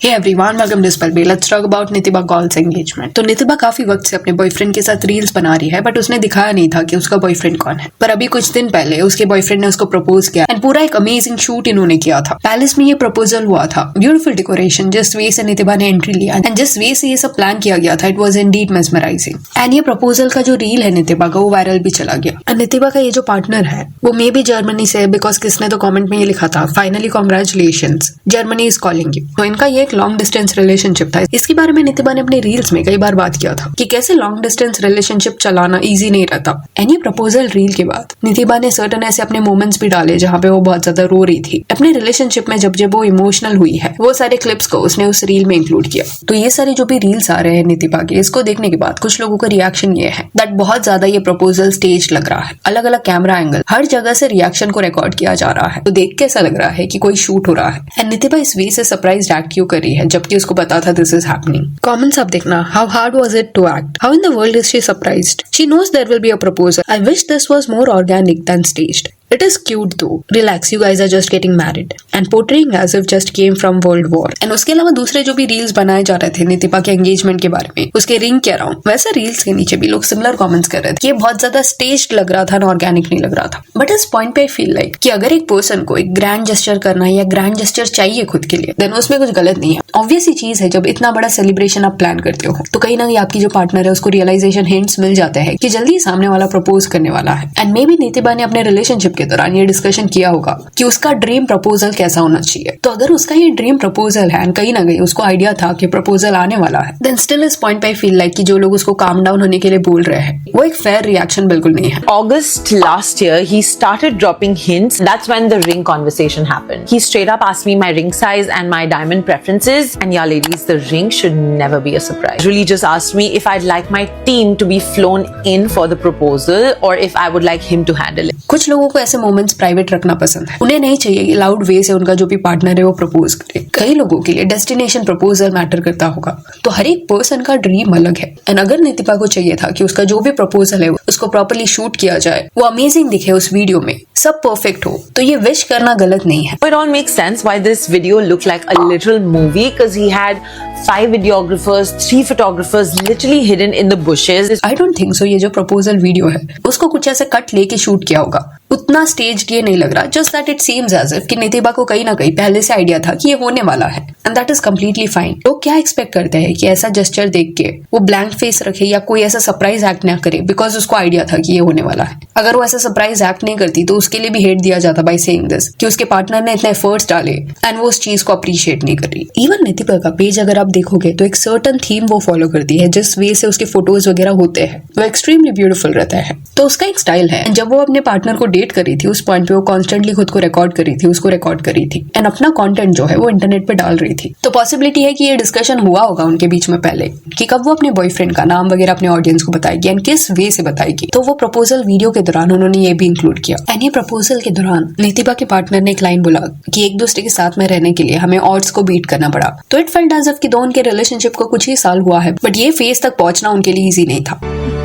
Hey everyone, welcome to Spell Bee. Let's talk about Nitibha calls engagement. तो नितिबा काफी वक्त से अपने बॉयफ्रेंड के साथ रील्स बना रही है, बट उसने दिखाया नहीं था कि उसका बॉयफ्रेंड कौन है। पर अभी कुछ दिन पहले उसके बॉयफ्रेंड ने उसको प्रपोज किया एंड पूरा एक अमेजिंग शूट इन्होंने किया था। पैलेस में ये प्रपोजल हुआ था, ब्यूटीफुल डेकोरेशन, जिस वे से नितिबा ने एंट्री लिया एंड जिस वे से ये सब प्लान किया गया था, it was Indeed mesmerising. And ये प्रपोजल का जो रील है नितिबा का, वो वायरल भी चला गया। एंड नितिबा का ये जो पार्टनर है वो मे बी जर्मनी से, बिकॉज किसने तो कॉमेंट में ये लिखा था, finally congratulations, Germany is calling you. तो इनका ये एक लॉन्ग डिस्टेंस रिलेशनशिप था। इसके बारे में नितिबा ने अपने रील्स में कई बार बात किया था कि कैसे लॉन्ग डिस्टेंस रिलेशनशिप चलाना इजी नहीं रहता। एनी प्रपोजल रील के बाद नितिबा ने सर्टन ऐसे अपने मोमेंट्स भी डाले जहां पे वो बहुत ज्यादा रो रही थी अपने रिलेशनशिप में। जब जब वो इमोशनल हुई है, वो सारे क्लिप्स को उसने उस रील में इंक्लूड किया। तो ये सारे जो भी रील्स आ रहे हैं नितिबा के, इसको देखने के बाद कुछ लोगों का रिएक्शन ये है दैट बहुत ज्यादा ये प्रपोजल स्टेज लग रहा है। अलग अलग कैमरा एंगल, हर जगह से रिएक्शन को रिकॉर्ड किया जा रहा है। तो देख के ऐसा लग रहा है कि कोई शूट हो रहा है। एंड नितिबा इस वे से सरप्राइज एक्ट क्यों कर रही है जबकि उसको पता था दिस इज हैपनिंग। कमेंट्स आप देखना, how hard was it to act, how in the world is she surprised, she knows there will be a proposal, I wish this was more organic than staged. It is cute though. Relax, you guys are just getting married. And portraying as if just came from World War. And उसके अलावा दूसरे जो भी reels बनाए जा रहे थे नितिबा के एंगेजमेंट के बारे में, उसके रिंग के अराउंड, वैसे रील्स के नीचे भी लोग सिमिलर कमेंट्स कर रहे थे कि ये बहुत ज्यादा स्टेज्ड लग रहा था ना ऑर्गेनिक नहीं लग रहा था। बट इस पॉइंट पे आई फील लाइक कि अगर एक पर्सन को एक ग्रैंड जेस्चर करना है या ग्रैंड जेस्चर चाहिए खुद के लिए, देन उसमें कुछ गलत नहीं है। ऑब्वियस ही चीज है, जब इतना बड़ा सेलिब्रेशन आप प्लान करते हो तो कहीं ना कहीं आपकी जो पार्टनर है उसको रियलाइजेशन हिंट्स मिल जाते हैं कि जल्दी सामने वाला प्रपोज करने वाला है। एंड मे बी नितिबा ने अपने रिलेशनशिप के दौरान ये डिस्कशन किया होगा कि उसका ड्रीम प्रपोजल कैसा होना चाहिए। तो अगर उसका ये ड्रीम प्रपोजल है एंड कहीं ना कहीं उसको आइडिया था कि प्रपोजल आने वाला है, देन स्टिल इस पॉइंट पे आई फील लाइक कि जो लोग उसको काम डाउन होने के लिए बोल रहे हैं वो एक फेयर रिएक्शन बिल्कुल नहीं है। August last year, he started dropping hints. That's when the ring conversation happened. He straight up asked me my ring size and my diamond preferences. And yeah, ladies, the ring should never be a surprise. Really just asked me if I'd like my team to be flown in for the proposal or if I would like him to handle it. कुछ लोगों को ऐसे moments private रखना पसंद है। उन्हें नहीं चाहिए कि लाउड वे से उनका जो भी पार्टनर है वो प्रपोज करे। कई लोगों के लिए डेस्टिनेशन प्रपोजल मैटर करता होगा। तो हर एक पर्सन का ड्रीम अलग है। एंड अगर नितिबा को चाहिए था कि उसका जो भी प्रपोजल है उसको प्रॉपर्ली शूट किया जाए, वो अमेजिंग दिखे उस वीडियो में, सब परफेक्ट हो, तो ये विश करना गलत नहीं है। It all makes sense why this video looked like a literal movie because he had 5 videographers, 3 photographers literally hidden in the bushes. I don't think so ये जो प्रपोजल वीडियो है उसको कुछ ऐसे कट लेके शूट किया होगा। उतना स्टेज्ड ये नहीं लग रहा। Just that it seems as if कि नितिबा को कहीं ना कहीं पहले से आइडिया था कि ये होने वाला है and that is completely fine. लोग क्या एक्सपेक्ट करते हैं कि ऐसा जेस्चर देख के वो ब्लैंक फेस रखे या कोई ऐसा सरप्राइज एक्ट ना करे बिकॉज उसको आइडिया था कि ये होने वाला है। अगर वो ऐसा सरप्राइज एक्ट नहीं करती तो उसके लिए भी हेट दिया जाता बाय सेइंग दिस कि उसके पार्टनर ने इतने एफर्ट्स डाले एंड वो उस चीज को अप्रिशिएट नहीं कर रही। इवन नितिबा का पेज अगर आप देखोगे तो एक सर्टन थीम वो फॉलो करती है, जिस वे से उसके फोटोज वगैरह होते हैं वो एक्सट्रीमली ब्यूटीफुल रहता है। तो उसका एक स्टाइल है। जब वो अपने पार्टनर को डेट कर रही थी उस पॉइंट पे वो कॉन्स्टेंटली खुद को रिकॉर्ड कर रही थी, उसको रिकॉर्ड कर रही थी एंड अपना कंटेंट जो है वो इंटरनेट पे डाल रही थी। तो पॉसिबिलिटी है कि ये डिस्कशन हुआ होगा उनके बीच में पहले कि कब वो अपने बॉयफ्रेंड का नाम वगैरह अपने ऑडियंस को बताएगी एंड किस वे से बताएगी। तो वो प्रपोजल वीडियो के दौरान उन्होंने ये भी इंक्लूड किया। एंड ये प्रपोजल के दौरान नितिबा के पार्टनर ने एक लाइन बोला कि एक दूसरे के साथ में रहने के लिए हमें ऑड्स को बीट करना पड़ा। तो इट फेल्ट एज इफ कि दो उनके रिलेशनशिप को कुछ ही साल हुआ है, बट ये फेज तक पहुंचना उनके लिए इजी नहीं था।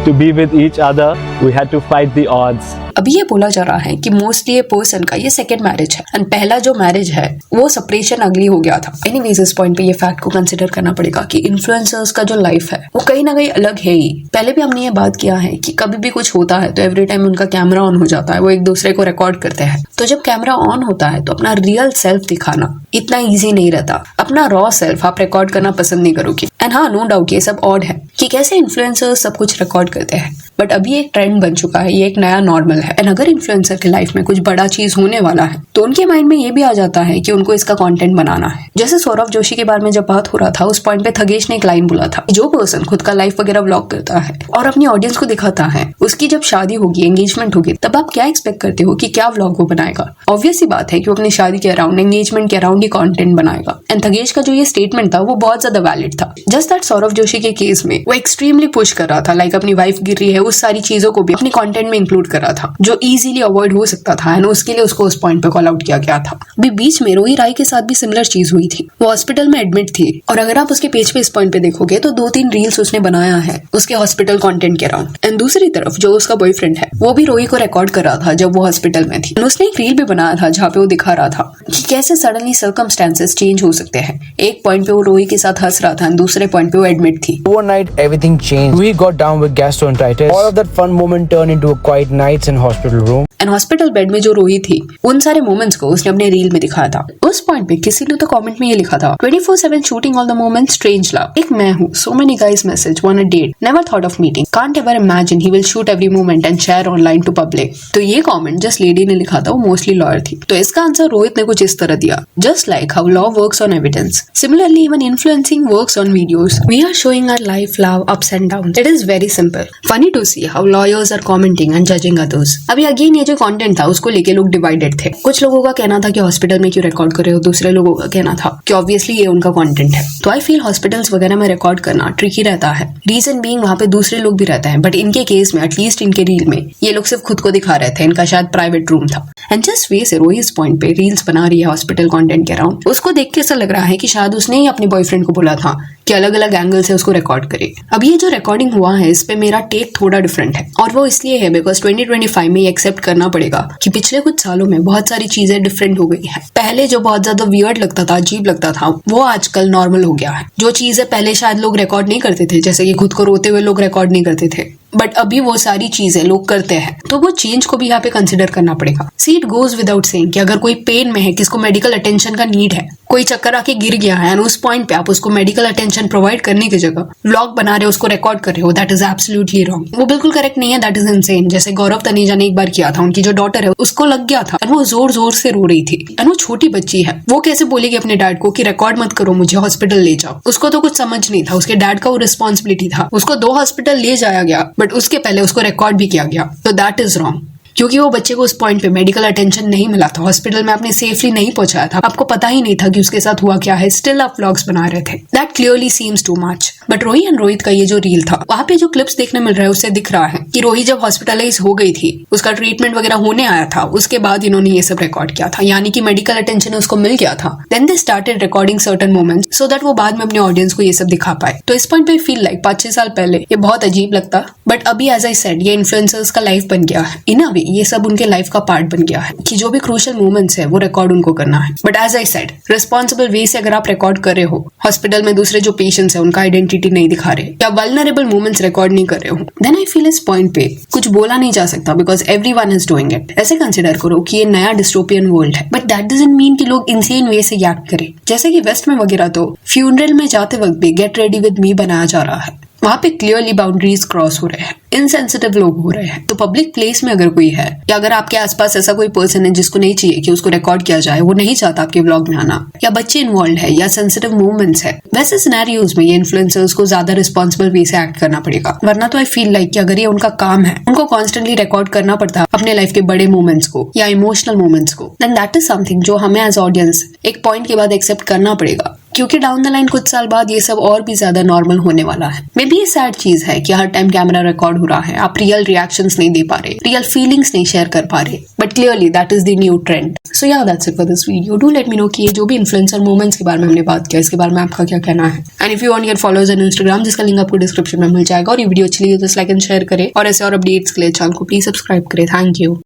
To be with each other, we had to fight the odds. अभी ये बोला जा रहा है कि मोस्टली ये पर्सन का ये सेकंड मैरिज है एंड पहला जो मैरिज है वो सेपरेशन अगली हो गया था। एनीवेज इस पॉइंट पे ये फैक्ट को कंसिडर करना पड़ेगा कि इन्फ्लुएंसर्स का जो लाइफ है वो कहीं ना कहीं अलग है ही। पहले भी हमने ये बात किया है कि कभी भी कुछ होता है तो एवरी टाइम उनका कैमरा ऑन हो जाता है, वो एक दूसरे को रिकॉर्ड करते हैं। तो जब कैमरा ऑन होता है तो अपना रियल सेल्फ दिखाना इतना ईजी नहीं रहता। अपना रॉ सेल्फ आप रिकॉर्ड करना पसंद नहीं करोगे। एंड हाँ, नो डाउट ये सब ऑड है कि कैसे इन्फ्लुएंसर्स सब कुछ रिकॉर्ड करते हैं, बट अभी एक ट्रेंड बन चुका है, ये एक नया नॉर्मल है। एंड अगर इन्फ्लुएंसर की लाइफ में कुछ बड़ा चीज होने वाला है तो उनके माइंड में ये भी आ जाता है कि उनको इसका कंटेंट बनाना है। जैसे सौरभ जोशी के बारे में जब बात हो रहा था उस पॉइंट पे थगेश ने एक लाइन बोला था, जो पर्सन खुद का लाइफ वगैरह व्लॉग करता है और अपनी ऑडियंस को दिखाता है, उसकी जब शादी होगी, एंगेजमेंट होगी, तब आप क्या एक्सपेक्ट करते हो कि क्या व्लॉग वो बनाएगा। ऑब्वियस सी बात है कि वो अपनी शादी के अराउंड, एंगेजमेंट के अराउंड ही कंटेंट बनाएगा। एंड थगेश का जो ये स्टेटमेंट था वो बहुत ज्यादा वैलिड था। जस्ट दैट सौरभ जोशी के केस में वो एक्सट्रीमली पुश कर रहा था, लाइक अपनी वाइफ गिर रही है उस सारी चीजों को भी अपने कंटेंट में इंक्लूड करा था जो इजीली अवॉइड हो सकता था एंड उसके लिए उसको उस पॉइंट पे कॉल आउट किया गया था। अभी बीच में रोही राय के साथ भी सिमिलर चीज हुई थी। वो हॉस्पिटल में एडमिट थी और अगर आप उसके पेज पे इस पॉइंट पे देखोगे तो 2-3 रील्स उसने बनाया है उसके हॉस्पिटल कंटेंट के अराउंड। एंड दूसरी तरफ जो उसका बॉयफ्रेंड है वो भी रोही को रिकॉर्ड कर रहा था जब वो हॉस्पिटल में थी। उसने एक रील भी बनाया था जहाँ पे वो दिखा रहा था कि कैसे सडनली सर्कमस्टेंसेस चेंज हो सकते हैं। एक पॉइंट पे वो रोही के साथ हंस रहा था एंड दूसरे पॉइंट पे वो एडमिट थी। Overnight, everything changed. We got down with gastroenteritis. All of that fun moment turned into a quiet nights in hospital room. And hospital bed में जो रोही थी उन सारे मोमेंट्स को उसने अपने रील में दिखाया था। उस पॉइंट पे किसी ने तो कमेंट में ये लिखा था 24/7 shooting all the moments strange love. एक मैं हूँ, so many guys message want a date, never thought of meeting, can't ever imagine he will shoot every moment and share online to public. तो ये comment जिस lady ने लिखा था वो मोस्टली लॉयर थी। तो इसका आंसर रोहित ने कुछ इस तरह दिया, just like how law works on evidence, similarly even influencing works on videos, we are showing our life love ups and downs. It is very simple, funny to see how lawyers are commenting and judging others. अभी again ये जो content था उसको लेके लोग divided थे। कुछ लोगों का कहना था कि हॉस्पिटल में क्यों रिकॉर्ड कर रहे हो, दूसरे लोगों का कहना था कि ऑब्वियसली ये उनका कंटेंट है। तो आई फील हॉस्पिटल्स वगैरह में रिकॉर्ड करना ट्रिकी रहता है, रीजन बीइंग वहां पे दूसरे लोग भी रहते हैं। बट इनके केस में एटलीस्ट इनके रील में ये लोग सिर्फ खुद को दिखा रहे थे, इनका शायद प्राइवेट रूम था। एंड जस्ट वे से रोही इस पॉइंट पे रील्स बना रही है हॉस्पिटल कंटेंट के अराउंड। उसको देख के ऐसा लग रहा है कि शायद उसने ही अपने बॉयफ्रेंड को बोला था कि अलग अलग एंगल से उसको रिकॉर्ड करे। अब ये जो रिकॉर्डिंग हुआ है इस पे मेरा टेक थोड़ा डिफरेंट है और वो इसलिए है बिकॉज 2025 में ये एक्सेप्ट करना पड़ेगा कि पिछले कुछ सालों में बहुत सारी चीजें डिफरेंट हो गई है। पहले जो बहुत ज्यादा वियर्ड लगता था, अजीब लगता था, वो आजकल नॉर्मल हो गया है। जो चीजें पहले शायद लोग रिकॉर्ड नहीं करते थे, जैसे कि खुद को रोते हुए लोग रिकॉर्ड नहीं करते थे, बट अभी वो सारी चीजें लोग करते हैं। तो वो चेंज को भी यहाँ पे कंसिडर करना पड़ेगा। See it goes without saying कि अगर कोई पेन में है, किसको मेडिकल अटेंशन का नीड है, कोई चक्कर आके गिर गया है, उस पॉइंट पे आप उसको मेडिकल अटेंशन प्रोवाइड करने की जगह व्लॉग बना रहे हो, उसको रिकॉर्ड कर रहे हो, दैट इज एब्सोल्युटली रॉन्ग। वो बिल्कुल करेक्ट नहीं है, दैट इज इनसेन। जैसे गौरव तनेजा ने एक बार किया था, उनकी जो डॉटर है उसको लग गया था, वो जोर जोर से रो रही थी, वो छोटी बच्ची है, वो कैसे बोलेगी अपने डैड को कि रिकॉर्ड मत करो, मुझे हॉस्पिटल ले जाओ। उसको तो कुछ समझ नहीं था, उसके डैड का वो रिस्पॉन्सिबिलिटी था। उसको 2 हॉस्पिटल ले जाया गया, बट उसके पहले उसको रिकॉर्ड भी किया गया। तो दैट इज रॉन्ग, क्योंकि वो बच्चे को उस पॉइंट पे मेडिकल अटेंशन नहीं मिला था, हॉस्पिटल में आपने सेफली नहीं पहुंचाया था, आपको पता ही नहीं था कि उसके साथ हुआ क्या है, स्टिल आप व्लॉग्स बना रहे थे। That clearly seems too much. But रोही एंड रोहित का ये जो रील था, वहां पे जो क्लिप्स देखने मिल रहा है उससे दिख रहा है कि रोही जब हॉस्पिटलाइज हो गई थी, उसका ट्रीटमेंट वगैरह होने आया था, उसके बाद इन्होंने ये सब रिकॉर्ड किया था, यानी कि मेडिकल अटेंशन उसको मिल गया था। Then they started recording certain moments so that वो बाद में अपने ऑडियंस को ये सब दिखा पाए। तो इस पॉइंट पे फील लाइक 5-6 साल पहले ये बहुत अजीब लगता, बट अभी एज आई सेड ये इन्फ्लुएंसर्स का लाइफ बन गया है। इन अ वे ये सब उनके लाइफ का पार्ट बन गया है कि जो भी क्रूशियल मोमेंट्स है वो रिकॉर्ड उनको करना है। But as I said responsible way से अगर आप रिकॉर्ड कर रहे हो, हॉस्पिटल में दूसरे जो पेशेंट्स है उनका आइडेंटिटी नहीं दिखा रहे या वल्नरेबल मोमेंट्स रिकॉर्ड नहीं कर रहे हो, देन आई फील इस पॉइंट पे कुछ बोला नहीं जा सकता because everyone is doing it. ऐसे कंसिडर करो कि ये नया डिस्टोपियन वर्ल्ड है, बट दैट डजंट मीन कि लोग इनसेन वे से एक्ट करें। जैसे कि वेस्ट में वगैरह तो फ्यूनरल में जाते वक्त भी गेट रेडी विद मी बनाया जा रहा है, वहां पे क्लियरली बाउंड्रीज क्रॉस हो रहे हैं, इनसेंसिटिव लोग हो रहे हैं। तो पब्लिक प्लेस में अगर कोई है या अगर आपके आसपास ऐसा कोई पर्सन है जिसको नहीं चाहिए कि उसको रिकॉर्ड किया जाए, वो नहीं चाहता आपके व्लॉग में आना, या बच्चे इन्वॉल्व है या सेंसिटिव मूवमेंट्स है, वैसे सिनेरियोज में ये इन्फ्लुएंसर्स को ज्यादा रिस्पॉन्सिबल वे से एक्ट करना पड़ेगा। वरना तो आई फील लाइक कि अगर ये उनका काम है, उनको कॉन्स्टेंटली रिकॉर्ड करना पड़ता है अपने लाइफ के बड़े मोमेंट्स को या इमोशनल मोमेंट्स को, देन दैट इज समथिंग जो हमें एज ऑडियंस एक पॉइंट के बाद एक्सेप्ट करना पड़ेगा, क्योंकि डाउन द लाइन कुछ साल बाद ये सब और भी ज्यादा नॉर्मल होने वाला है। मे बी ये सैड चीज है कि हर टाइम कैमरा रिकॉर्ड हो रहा है, आप रियल रिएक्शंस नहीं दे पा रहे, रियल फीलिंग्स नहीं शेयर कर पा रहे, but clearly that is the new trend. So yeah that's it for this video. Do let me know कि ये जो भी इन्फ्लुएंसर मूवमेंट्स के बारे में हमने बात किया, इसके बारे में आपका क्या कहना है। And if you want your followers on Instagram, जिसका लिंक आपको डिस्क्रिप्शन में मिल जाएगा, और ये वीडियो अच्छी लगी तो लाइक एंड शेयर करें, और ऐसे और अपडेट्स के लिए चैनल को प्लीज सब्सक्राइब करें। Thank you.